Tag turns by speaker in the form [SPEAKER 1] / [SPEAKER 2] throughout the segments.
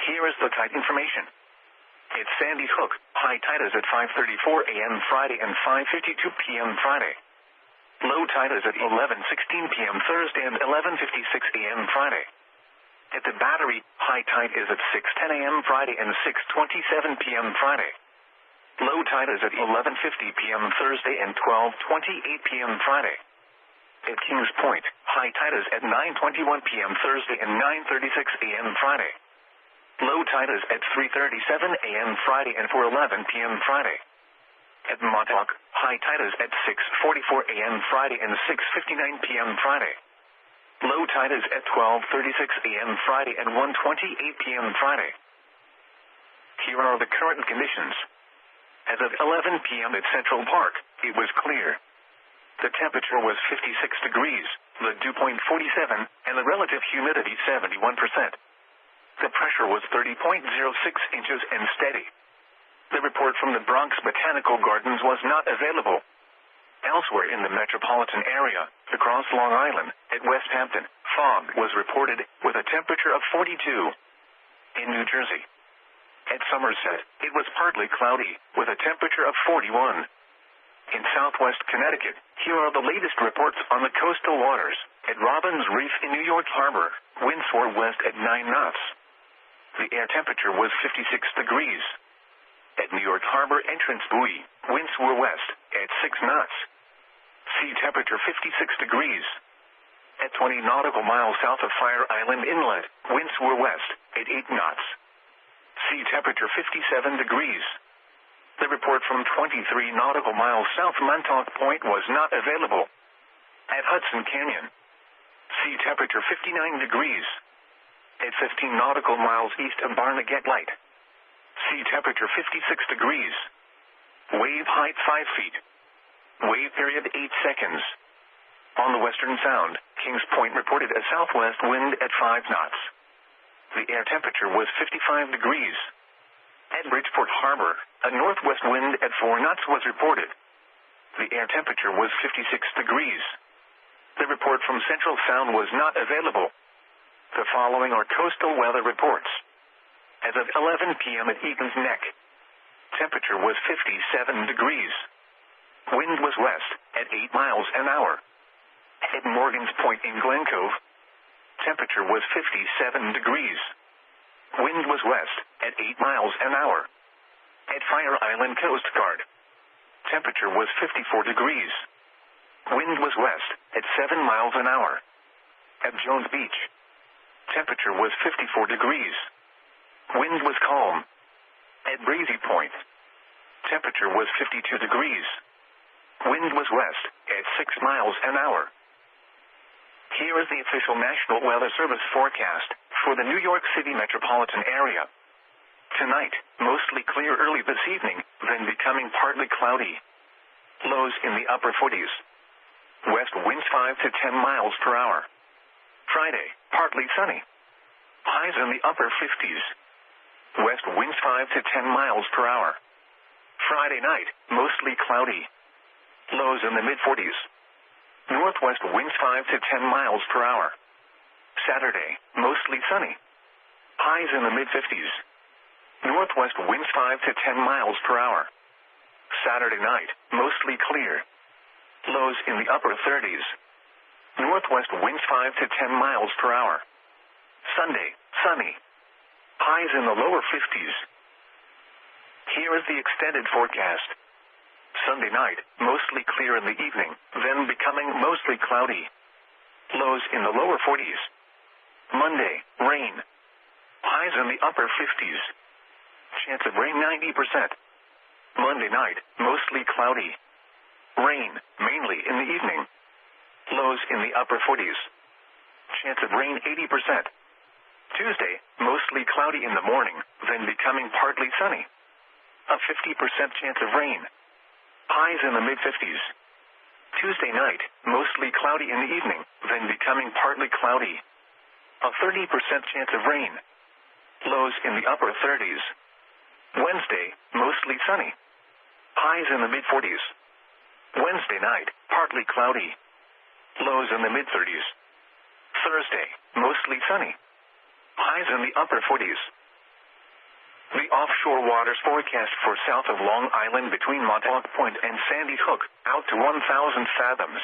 [SPEAKER 1] Here is the tide information. At Sandy Hook, high tide is at 5:34 a.m. Friday and 5:52 p.m. Friday. Low tide is at 11:16 p.m. Thursday and 11:56 a.m. Friday. At the Battery, high tide is at 6:10 a.m. Friday and 6:27 p.m. Friday. Low tide is at 11:50 p.m. Thursday and 12:28 p.m. Friday. At Kings Point, high tide is at 9:21 p.m. Thursday and 9:36 a.m. Friday. Low tide is at 3:37 a.m. Friday and 4:11 p.m. Friday. At Montauk, high tide is at 6:44 a.m. Friday and 6:59 p.m. Friday. Low tide is at 12:36 a.m. Friday and 1:28 p.m. Friday. Here are the current conditions. As of 11 p.m. at Central Park, it was clear. The temperature was 56 degrees, the dew point 47, and the relative humidity 71%. The pressure was 30.06 inches and steady. The report from the Bronx Botanical Gardens was not available. Elsewhere in the metropolitan area, across Long Island, at West Hampton, fog was reported with a temperature of 42. In New Jersey, at Somerset, it was partly cloudy, with a temperature of 41. In southwest Connecticut, here are the latest reports on the coastal waters. At Robbins Reef in New York Harbor, winds were west at 9 knots. The air temperature was 56 degrees. At New York Harbor entrance buoy, winds were west at 6 knots. Sea temperature 56 degrees. At 20 nautical miles south of Fire Island Inlet, winds were west at 8 knots. Sea temperature 57 degrees. The report from 23 nautical miles south Montauk Point was not available. At Hudson Canyon, sea temperature 59 degrees. At 15 nautical miles east of Barnegat Light, sea temperature 56 degrees. Wave height 5 feet. Wave period 8 seconds. On the Western Sound, Kings Point reported a southwest wind at 5 knots. The air temperature was 55 degrees. At Bridgeport Harbor, a northwest wind at 4 knots was reported. The air temperature was 56 degrees. The report from Central Sound was not available. The following are coastal weather reports. As of 11 p.m. at Egan's Neck, temperature was 57 degrees. Wind was west at 8 miles an hour. At Morgan's Point in Glen Cove, temperature was 57 degrees. Wind was west at 8 miles an hour. At Fire Island Coast Guard, temperature was 54 degrees. Wind was west at 7 miles an hour. At Jones Beach, temperature was 54 degrees. Wind was calm. At Breezy Point, temperature was 52 degrees. Wind was west at 6 miles an hour. Here is the official National Weather Service forecast for the New York City metropolitan area. Tonight, mostly clear early this evening, then becoming partly cloudy. Lows in the upper 40s. West winds 5 to 10 miles per hour. Friday, partly sunny. Highs in the upper 50s. West winds 5 to 10 miles per hour. Friday night, mostly cloudy. Lows in the mid-40s. Northwest winds 5 to 10 miles per hour. Saturday, mostly sunny. Highs in the mid-50s. Northwest winds 5 to 10 miles per hour. Saturday night, mostly clear. Lows in the upper 30s. Northwest winds 5 to 10 miles per hour. Sunday, sunny. Highs in the lower 50s. Here is the extended forecast. Sunday night, mostly clear in the evening, then becoming mostly cloudy. Lows in the lower 40s. Monday, rain. Highs in the upper 50s. Chance of rain 90%. Monday night, mostly cloudy. Rain, mainly in the evening. Lows in the upper 40s. Chance of rain 80%. Tuesday, mostly cloudy in the morning, then becoming partly sunny. A 50% chance of rain. Highs in the mid-50s. Tuesday night, mostly cloudy in the evening, then becoming partly cloudy. A 30% chance of rain. Lows in the upper 30s. Wednesday, mostly sunny. Highs in the mid-40s. Wednesday night, partly cloudy. Lows in the mid-30s. Thursday, mostly sunny. Highs in the upper 40s. offshore waters forecast for south of Long Island between Montauk Point and Sandy Hook, out to 1,000 fathoms.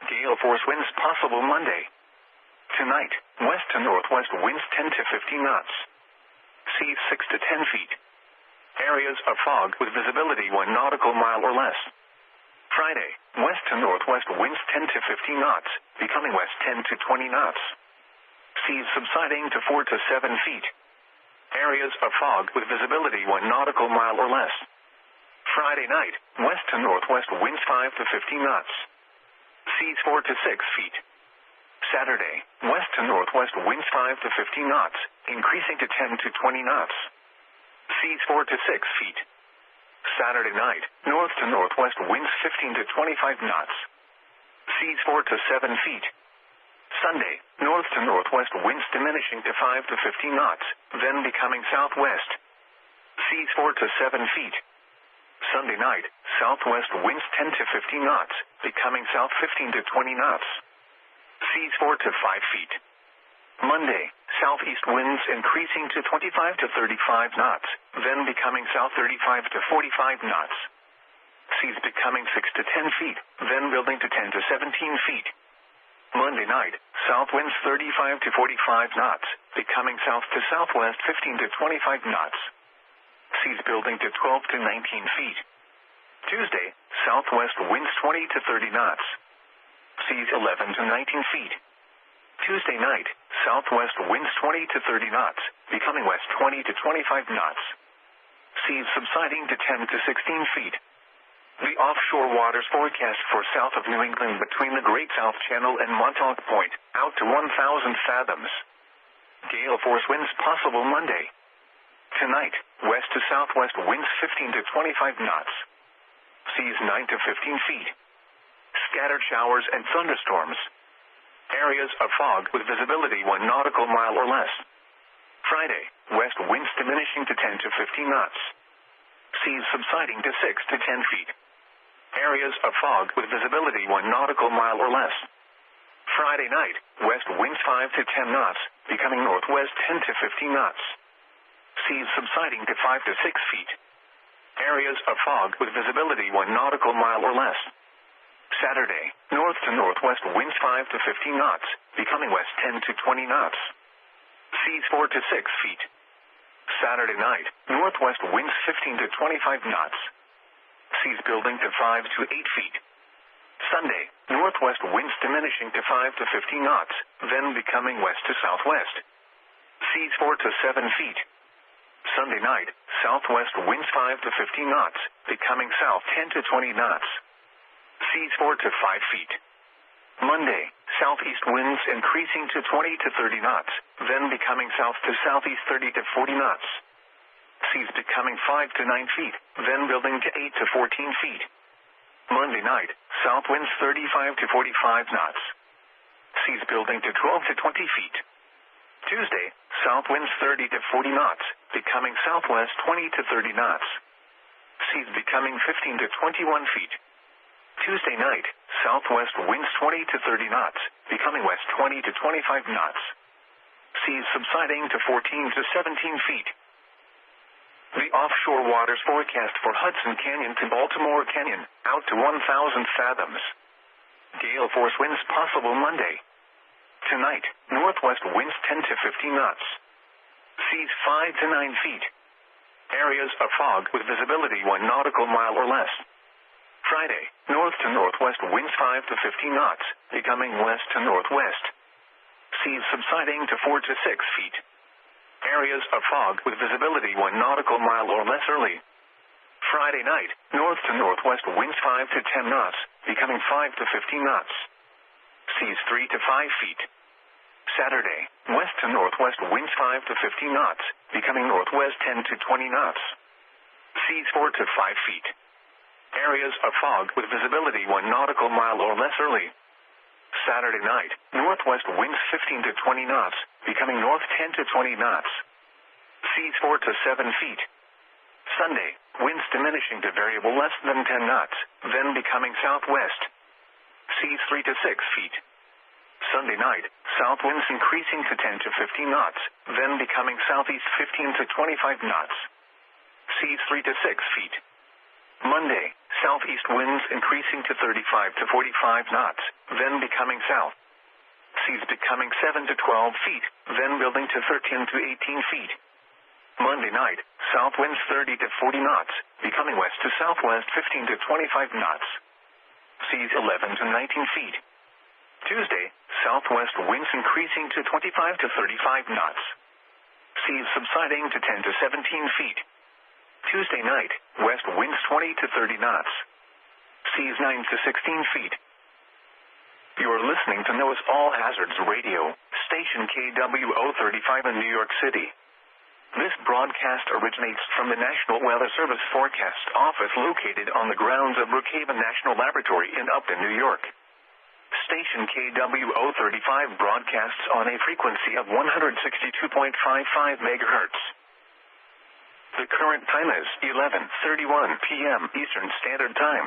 [SPEAKER 1] Gale force winds possible Monday. Tonight, west to northwest winds 10 to 15 knots. Seas 6 to 10 feet. Areas of fog with visibility 1 nautical mile or less. Friday, west to northwest winds 10 to 15 knots, becoming west 10 to 20 knots. Seas subsiding to 4 to 7 feet. Areas of fog with visibility 1 nautical mile or less. Friday night, west to northwest winds 5 to 15 knots. Seas 4 to 6 feet. Saturday, west to northwest winds 5 to 15 knots, increasing to 10 to 20 knots. Seas 4 to 6 feet. Saturday night, north to northwest winds 15 to 25 knots. Seas 4 to 7 feet. Sunday, north to northwest winds diminishing to 5 to 15 knots, then becoming southwest. Seas 4 to 7 feet. Sunday night, southwest winds 10 to 15 knots, becoming south 15 to 20 knots. Seas 4 to 5 feet. Monday, southeast winds increasing to 25 to 35 knots, then becoming south 35 to 45 knots. Seas becoming 6 to 10 feet, then building to 10 to 17 feet. Monday night, south winds 35 to 45 knots, becoming south to southwest 15 to 25 knots. Seas building to 12 to 19 feet. Tuesday, southwest winds 20 to 30 knots. Seas 11 to 19 feet. Tuesday night, southwest winds 20 to 30 knots, becoming west 20 to 25 knots. Seas subsiding to 10 to 16 feet. The offshore waters forecast for south of New England between the Great South Channel and Montauk Point, out to 1,000 fathoms. Gale force winds possible Monday. Tonight, west to southwest winds 15 to 25 knots. Seas 9 to 15 feet. Scattered showers and thunderstorms. Areas of fog with visibility 1 nautical mile or less. Friday, west winds diminishing to 10 to 15 knots. Seas subsiding to 6 to 10 feet. Areas of fog with visibility 1 nautical mile or less. Friday night, west winds 5 to 10 knots, becoming northwest 10 to 15 knots. Seas subsiding to 5 to 6 feet. Areas of fog with visibility 1 nautical mile or less. Saturday, north to northwest winds 5 to 15 knots, becoming west 10 to 20 knots. Seas 4 to 6 feet. Saturday night, northwest winds 15 to 25 knots. Seas building to 5 to 8 feet. Sunday, northwest winds diminishing to 5 to 15 knots, then becoming west to southwest. Seas 4 to 7 feet. Sunday night, southwest winds 5 to 15 knots, becoming south 10 to 20 knots. Seas 4 to 5 feet. Monday, southeast winds increasing to 20 to 30 knots, then becoming south to southeast 30 to 40 knots. Seas becoming 5 to 9 feet, then building to 8 to 14 feet. Monday night, south winds 35 to 45 knots. Seas building to 12 to 20 feet. Tuesday, south winds 30 to 40 knots, becoming southwest 20 to 30 knots. Seas becoming 15 to 21 feet. Tuesday night, southwest winds 20 to 30 knots, becoming west 20 to 25 knots. Seas subsiding to 14 to 17 feet. The offshore waters forecast for Hudson Canyon to Baltimore Canyon, out to 1,000 fathoms. Gale force winds possible Monday. Tonight, northwest winds 10 to 15 knots. Seas 5 to 9 feet. Areas of fog with visibility 1 nautical mile or less. Friday, north to northwest winds 5 to 15 knots, becoming west to northwest. Seas subsiding to 4 to 6 feet. Areas of fog with visibility 1 nautical mile or less early. Friday night, north to northwest winds 5 to 10 knots, becoming 5 to 15 knots. Seas 3 to 5 feet. Saturday, west to northwest winds 5 to 15 knots, becoming northwest 10 to 20 knots. Seas 4 to 5 feet. Areas of fog with visibility 1 nautical mile or less early. Saturday night, northwest winds 15 to 20 knots, becoming north 10 to 20 knots. Seas 4 to 7 feet. Sunday, winds diminishing to variable less than 10 knots, then becoming southwest. Seas 3 to 6 feet. Sunday night, south winds increasing to 10 to 15 knots, then becoming southeast 15 to 25 knots. seas 3 to 6 feet. Monday, southeast winds increasing to 35 to 45 knots, then becoming south. Seas becoming 7 to 12 feet, then building to 13 to 18 feet. Monday night, south winds 30 to 40 knots, becoming west to southwest 15 to 25 knots. Seas 11 to 19 feet. Tuesday, southwest winds increasing to 25 to 35 knots. Seas subsiding to 10 to 17 feet. Tuesday night, west winds 20 to 30 knots. Seas 9 to 16 feet. You are listening to NOAA's All Hazards Radio, station KWO35 in New York City. This broadcast originates from the National Weather Service Forecast Office located on the grounds of Brookhaven National Laboratory in Upton, New York. Station KWO35 broadcasts on a frequency of 162.55 megahertz. The current time is 11:31 p.m. Eastern Standard Time.